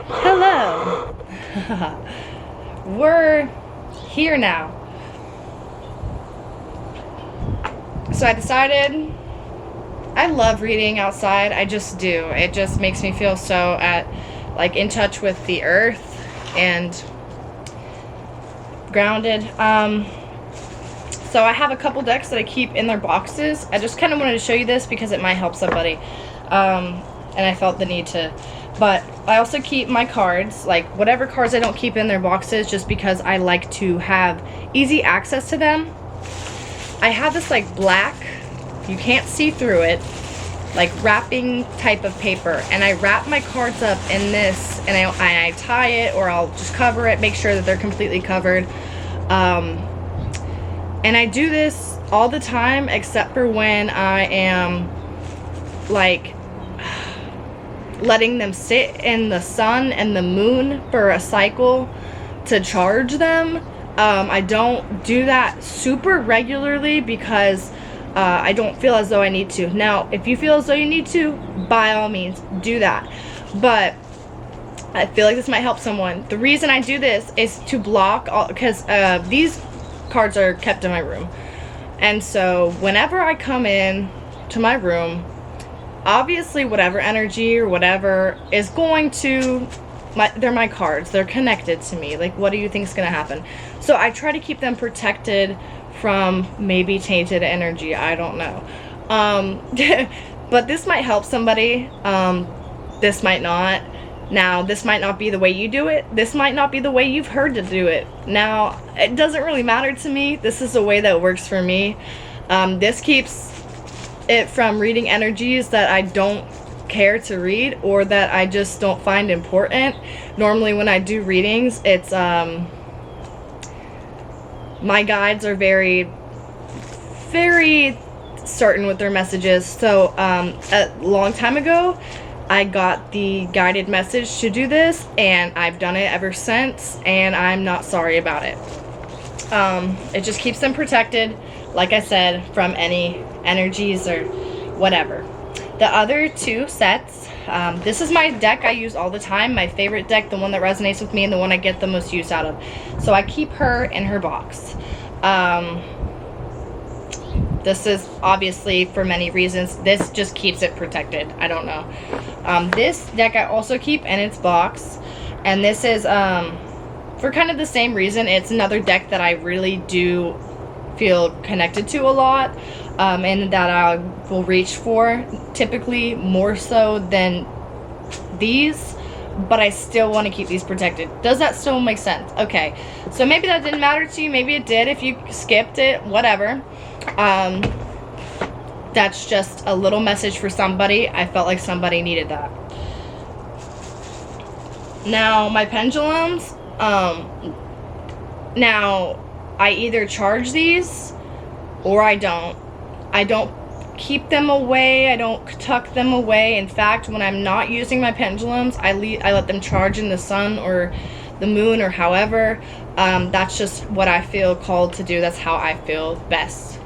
Hello. We're here now. So I decided, I love reading outside. I just do. It just makes me feel so in touch with the earth and grounded. So I have a couple decks that I keep in their boxes. I just kind of wanted to show you this because it might help somebody. And I felt the need to. But I also keep my cards, like whatever cards I don't keep in their boxes, just because I like to have easy access to them. I have this like black, you can't see through it, like wrapping type of paper, and I wrap my cards up in this, and I tie it, or I'll just cover it, make sure that they're completely covered. And I do this all the time except for when I am like letting them sit in the sun and the moon for a cycle to charge them. I don't do that super regularly because I don't feel as though I need to. Now, if you feel as though you need to, by all means, do that. But I feel like this might help someone. The reason I do this is to block all, because these cards are kept in my room. And so whenever I come in to my room, obviously whatever energy or whatever is going to, they're my cards. They're connected to me. Like, what do you think is going to happen? So I try to keep them protected from maybe tainted energy. I don't know. But this might help somebody. This might not. Now, this might not be the way you do it. This might not be the way you've heard to do it. Now, it doesn't really matter to me. This is the way that works for me. This keeps it from reading energies that I don't care to read or that I just don't find important. Normally when I do readings, it's my guides are very certain with their messages. So a long time ago I got the guided message to do this, and I've done it ever since, and I'm not sorry about it. It just keeps them protected, like I said, from any energies or whatever. The other two sets, this is my deck I use all the time, my favorite deck, the one that resonates with me and the one I get the most use out of. So I keep her in her box. This is obviously for many reasons. This just keeps it protected. I don't know. This deck I also keep in its box, and this is for kind of the same reason. It's another deck that I really do feel connected to a lot, and that I will reach for typically more so than these, but I still want to keep these protected. Does that still make sense? Okay, so maybe that didn't matter to you, maybe it did if you skipped it, whatever. That's just a little message for somebody. I felt like somebody needed that. Now, my pendulums, now I either charge these or I don't. I don't keep them away. I don't tuck them away. In fact, when I'm not using my pendulums, I let them charge in the sun or the moon or however. That's just what I feel called to do. That's how I feel best.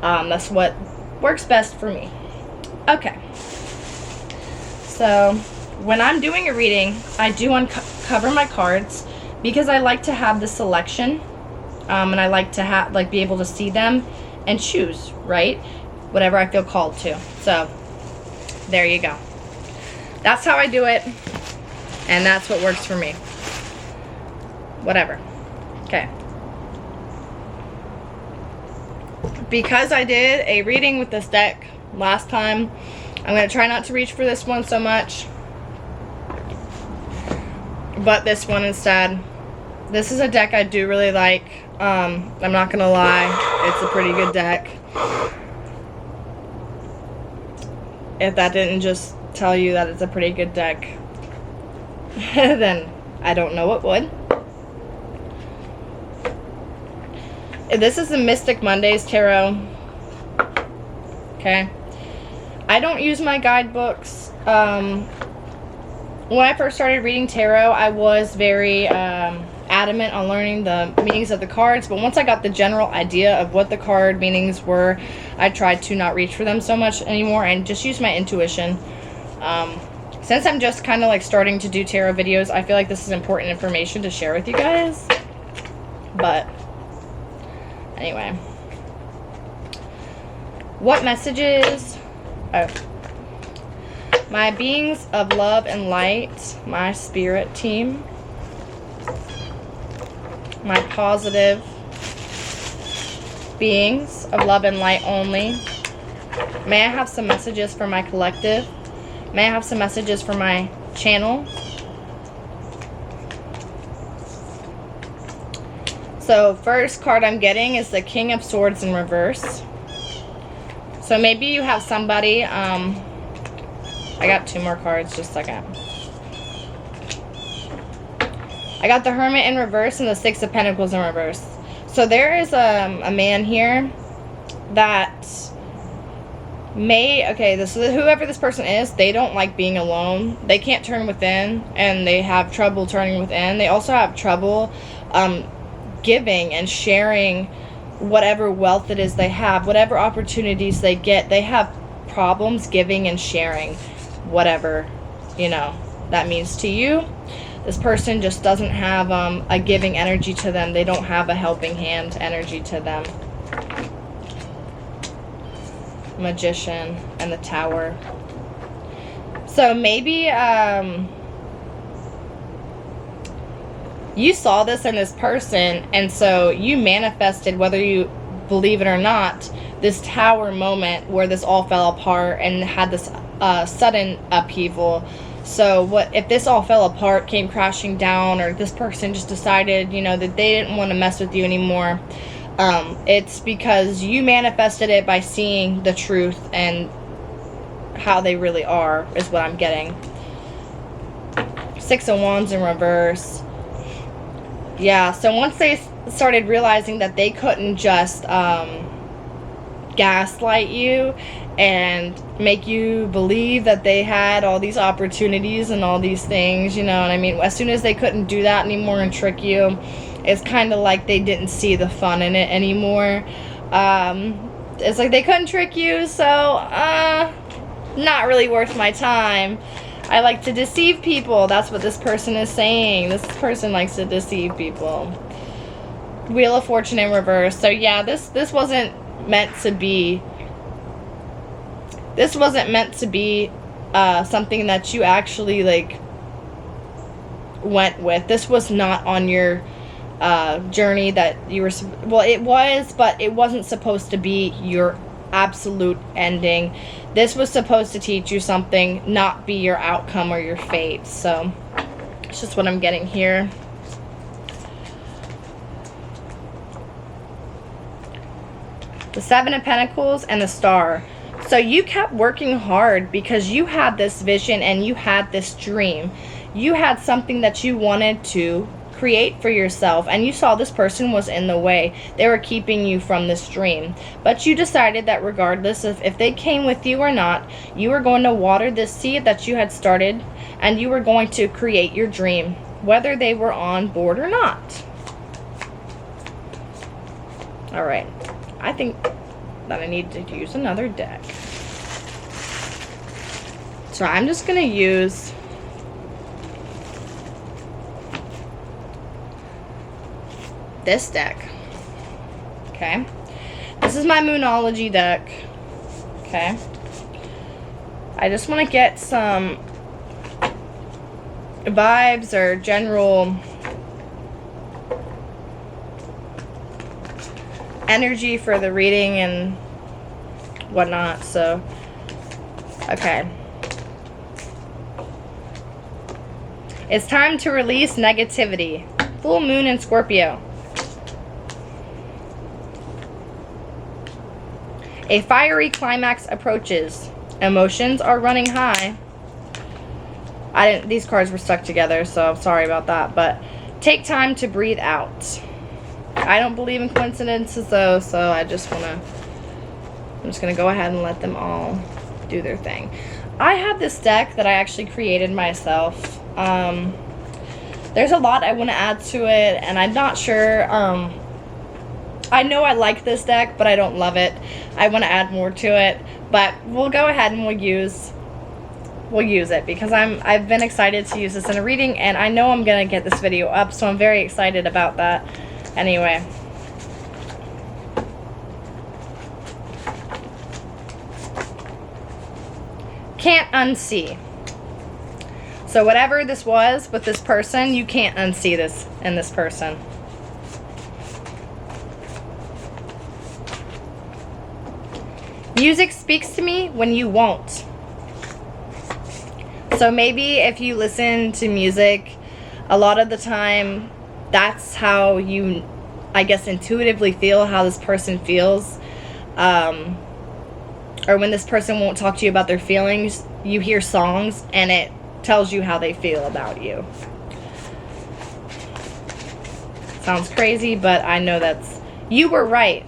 That's what works best for me. Okay. So when I'm doing a reading, I do uncover my cards because I like to have the selection, and I like to be able to see them and choose, right? Whatever I feel called to. So there you go. That's how I do it, and that's what works for me. Whatever. Okay. Because I did a reading with this deck last time, I'm going to try not to reach for this one so much, but this one instead. This is a deck I do really like. I'm not going to lie, it's a pretty good deck. If that didn't just tell you that it's a pretty good deck, then I don't know what would. This is the Mystic Mondays Tarot. Okay. I don't use my guidebooks. When I first started reading tarot, I was very adamant on learning the meanings of the cards, but once I got the general idea of what the card meanings were, I tried to not reach for them so much anymore and just use my intuition. Since I'm just kind of like starting to do tarot videos, I feel like this is important information to share with you guys. But anyway, what messages? Oh, my beings of love and light, my spirit team, my positive beings of love and light only. May I have some messages for my collective? May I have some messages for my channel? So first card I'm getting is the King of Swords in reverse. So maybe you have somebody, I got 2 more cards, just a second. I got the Hermit in reverse and the Six of Pentacles in reverse. So there is a man here that whoever this person is, they don't like being alone. They can't turn within, and they have trouble turning within. They also have trouble giving and sharing whatever wealth it is they have, whatever opportunities they get. They have problems giving and sharing whatever, you know, that means to you. This person just doesn't have a giving energy to them. They don't have a helping hand energy to them. Magician and the Tower. So maybe you saw this in this person, and so you manifested, whether you believe it or not, this Tower moment where this all fell apart and had this sudden upheaval. So what if this all fell apart, came crashing down, or this person just decided, you know, that they didn't want to mess with you anymore? It's because you manifested it by seeing the truth and how they really are, is what I'm getting. Six of Wands in reverse. Yeah, so once they started realizing that they couldn't just gaslight you and make you believe that they had all these opportunities and all these things, you know what I mean? As soon as they couldn't do that anymore and trick you, it's kind of like they didn't see the fun in it anymore. It's like they couldn't trick you, so not really worth my time. I like to deceive people. That's what this person is saying. This person likes to deceive people. Wheel of Fortune in reverse. So yeah, this wasn't meant to be. This wasn't meant to be something that you actually like went with. This was not on your journey that you were. Well, it was, but it wasn't supposed to be your absolute ending. This was supposed to teach you something, not be your outcome or your fate. So it's just what I'm getting here. The Seven of Pentacles and the Star. So you kept working hard because you had this vision and you had this dream. You had something that you wanted to create for yourself, and you saw this person was in the way. They were keeping you from this dream. But you decided that regardless of if they came with you or not, you were going to water this seed that you had started, and you were going to create your dream, whether they were on board or not. All right. I think that I need to use another deck. So I'm just going to use this deck. Okay. This is my Moonology deck. Okay. I just want to get some vibes or general energy for the reading and whatnot. So, okay. It's time to release negativity. Full moon in Scorpio. A fiery climax approaches. Emotions are running high. These cards were stuck together, so I'm sorry about that. But take time to breathe out. I don't believe in coincidences though, so I'm just gonna go ahead and let them all do their thing. I have this deck that I actually created myself. There's a lot I want to add to it, and I'm not sure. I know I like this deck, but I don't love it. I want to add more to it, but we'll go ahead and we'll use we'll use it because I've been excited to use this in a reading, and I know I'm gonna get this video up, so I'm very excited about that. Anyway. Can't unsee. So whatever this was with this person, you can't unsee this in this person. Music speaks to me when you won't. So maybe if you listen to music a lot of the time, that's how you, I guess, intuitively feel how this person feels. Or when this person won't talk to you about their feelings, you hear songs and it tells you how they feel about you. Sounds crazy, but I know you were right.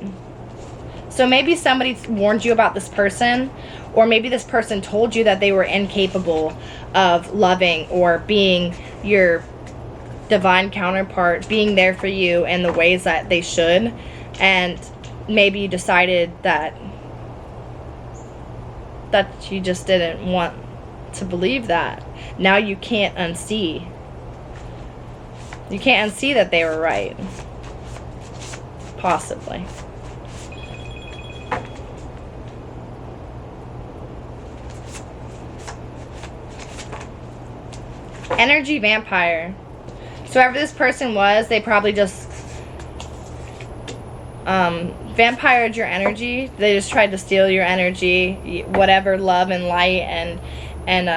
So maybe somebody warned you about this person, or maybe this person told you that they were incapable of loving or being your divine counterpart, being there for you in the ways that they should, and maybe you decided that you just didn't want to believe that. Now you can't unsee. You can't unsee that they were right. Possibly. Energy vampire. So whoever this person was, they probably just vampired your energy. They just tried to steal your energy, whatever love and light and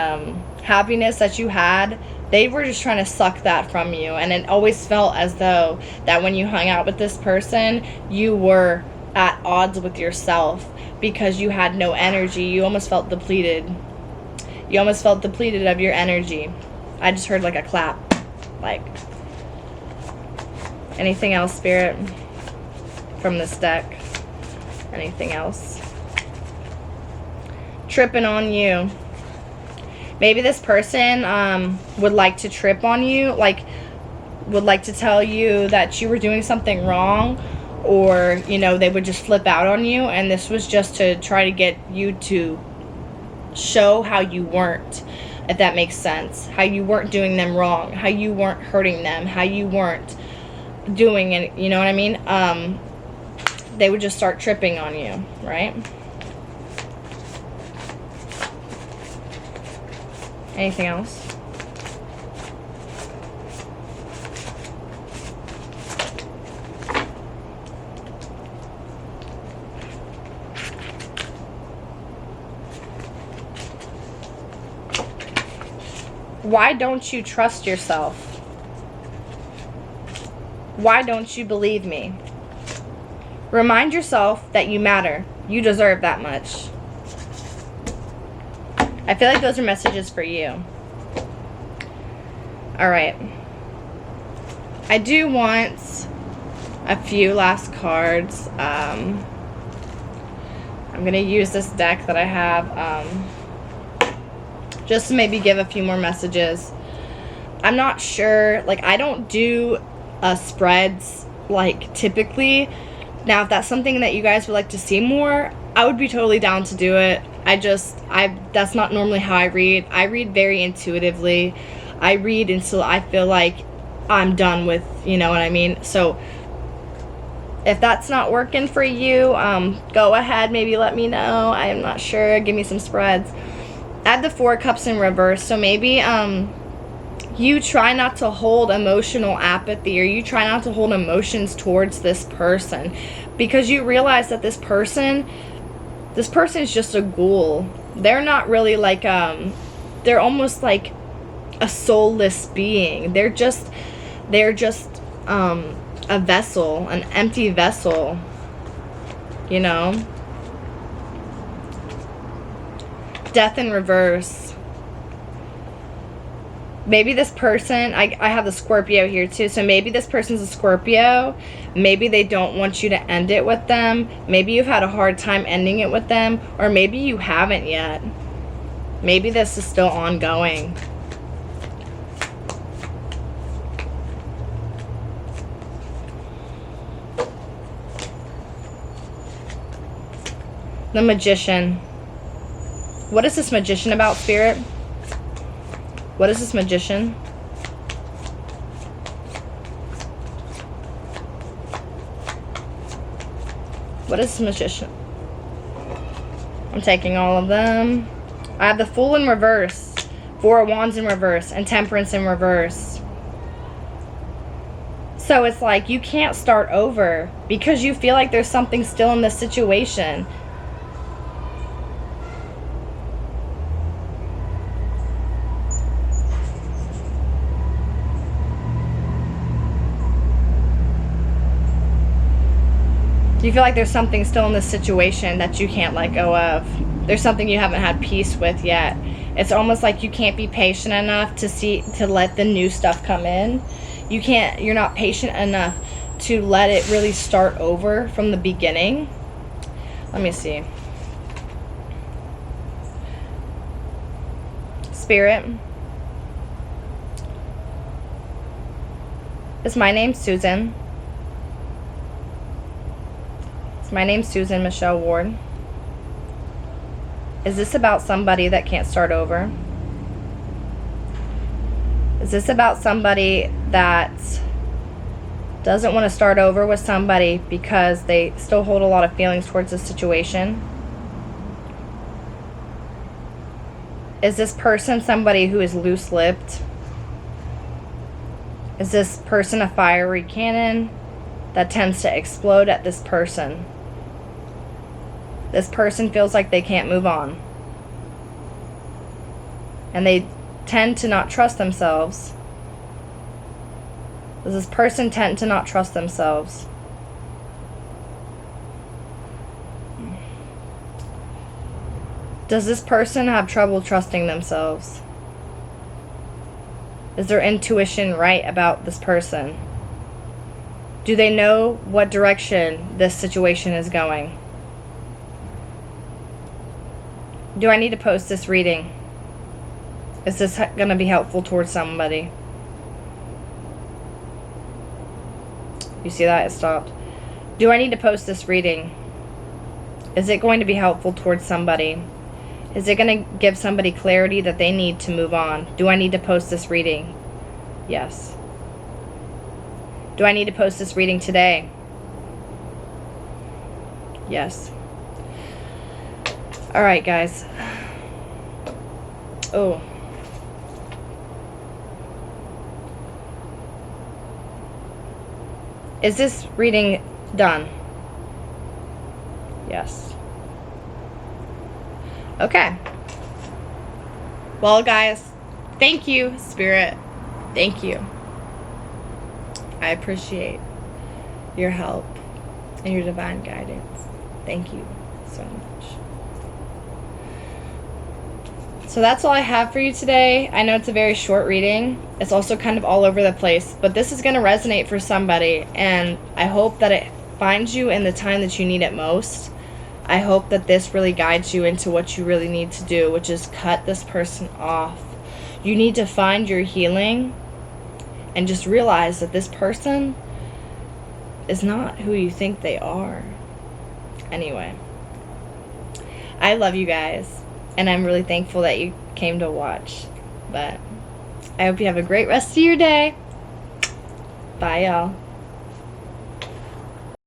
happiness that you had. They were just trying to suck that from you, and it always felt as though that when you hung out with this person, you were at odds with yourself because you had no energy. You almost felt depleted. You almost felt depleted of your energy. I just heard like a clap. Like, anything else, Spirit, from this deck? Anything else? Tripping on you. Maybe this person would like to trip on you, like would like to tell you that you were doing something wrong, or, you know, they would just flip out on you, and this was just to try to get you to show how you weren't, if that makes sense. How you weren't doing them wrong, how you weren't hurting them, how you weren't doing it, you know what I mean? They would just start tripping on you, right? Anything else? Why don't you trust yourself? Why don't you believe me? Remind yourself that you matter. You deserve that much. I feel like those are messages for you. Alright. I do want a few last cards. I'm going to use this deck that I have just to maybe give a few more messages. I'm not sure. Like, I don't do spreads, like, typically. Now, if that's something that you guys would like to see more, I would be totally down to do it. That's not normally how I read. I read very intuitively. I read until I feel like I'm done with, you know what I mean? So, if that's not working for you, go ahead, maybe let me know. I am not sure. Give me some spreads. I have the Four of Cups in reverse, so maybe you try not to hold emotional apathy, or you try not to hold emotions towards this person, because you realize that this person is just a ghoul. They're not really like, they're almost like a soulless being. They're just a vessel, an empty vessel, you know? Death in reverse. Maybe this person, I have the Scorpio here too, so maybe this person's a Scorpio. Maybe they don't want you to end it with them. Maybe you've had a hard time ending it with them, or maybe you haven't yet. Maybe this is still ongoing. The Magician. What is this Magician about, Spirit? What is this Magician? What is this Magician? I'm taking all of them. I have the Fool in reverse, Four of Wands in reverse, and Temperance in reverse. So it's like you can't start over because you feel like there's something still in this situation. You feel like there's something still in this situation that you can't let go of. There's something you haven't had peace with yet. It's almost like you can't be patient enough to let the new stuff come in. You're not patient enough to let it really start over from the beginning. Let me see. Spirit. Is my name Susan? My name's Susan Michelle Ward. Is this about somebody that can't start over? Is this about somebody that doesn't want to start over with somebody because they still hold a lot of feelings towards the situation? Is this person somebody who is loose-lipped? Is this person a fiery cannon that tends to explode at this person? This person feels like they can't move on. And they tend to not trust themselves. Does this person tend to not trust themselves? Does this person have trouble trusting themselves? Is their intuition right about this person? Do they know what direction this situation is going? Do I need to post this reading? Is this going to be helpful towards somebody? You see that? It stopped. Do I need to post this reading? Is it going to be helpful towards somebody? Is it going to give somebody clarity that they need to move on? Do I need to post this reading? Yes. Do I need to post this reading today? Yes. Alright, guys. Oh. Is this reading done? Yes. Okay. Well, guys, thank you, Spirit. Thank you. I appreciate your help and your divine guidance. Thank you so much. So that's all I have for you today. I know it's a very short reading. It's also kind of all over the place, but this is going to resonate for somebody, and I hope that it finds you in the time that you need it most. I hope that this really guides you into what you really need to do, which is cut this person off. You need to find your healing and just realize that this person is not who you think they are. Anyway, I love you guys, and I'm really thankful that you came to watch. But I hope you have a great rest of your day. Bye, y'all.